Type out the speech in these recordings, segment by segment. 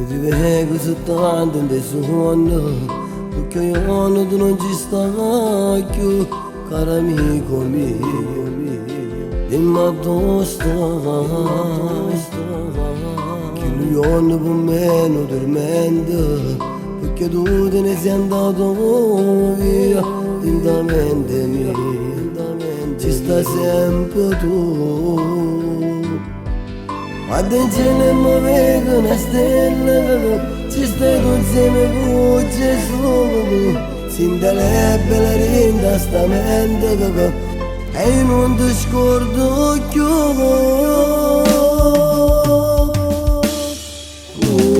Mi ti vengo soltanto in dei sogni, perché io tu non ci stai più, caro amico mio. Dimmi dove stai, che lui per me non dormente, perché tu te ne sei andato via, lentamente mia, ci sta sempre tu. Attenzione mi vedo una stella, ci stai tu insieme con Gesù, sinta le belle rinda sta mente, e io non ti scordo più.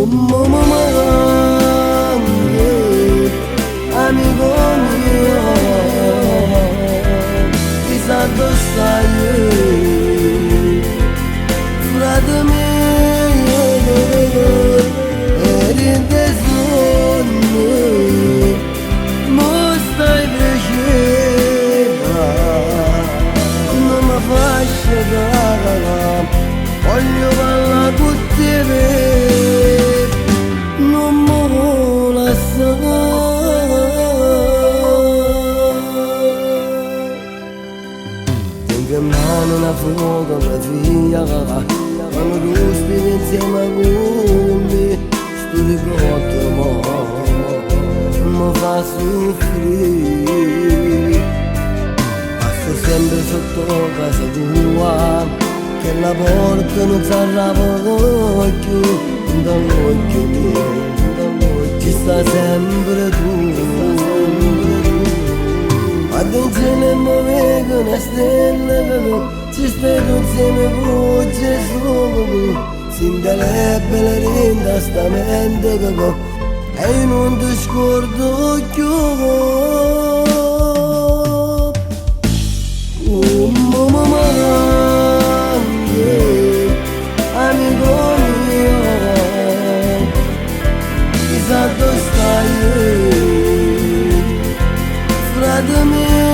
Mamma amico mio, chissà dove stai. Frate mio, eri in te sogni, mo stai vicino, non mi fai scendere, voglio parlare con te, non mi lasciare. Tengo in mano una fotografia, quando tu stai insieme con me, sto ricordo mi fa soffrire. Passo sempre sotto casa tua, che la porta non si arrapa più, dall'occhio mio, ci sta sempre tu. Attenzione mi vedo una stella, ci stai tu insieme con Gesù, sinta le belle rinda sta mente, e io non ti scordo più. Mamma amico mio, chissà dove stai, frate mio,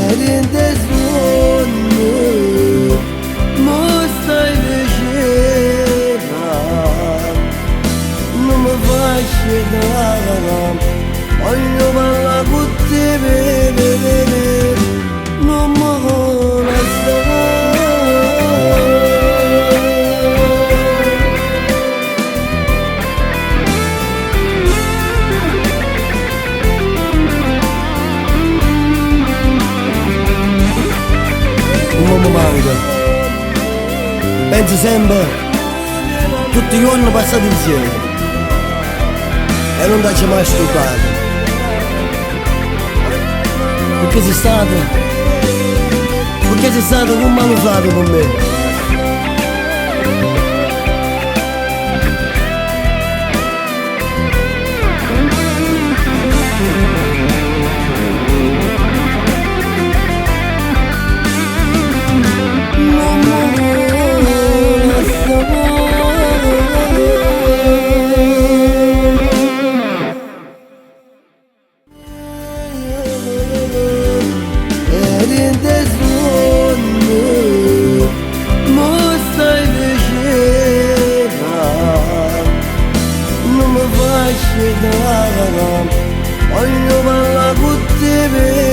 eri in te sogni, mo stai vicino, non mi fai scendere, voglio parlare con te, non mi lasciare. Non mi manca, penso sempre tutti i giorni passati insieme e non ti mai stufato, perché sei stato un manufratto con me. Eri in te sogni, mo stai vicino, non mi fai scendere, voglio parlare con te.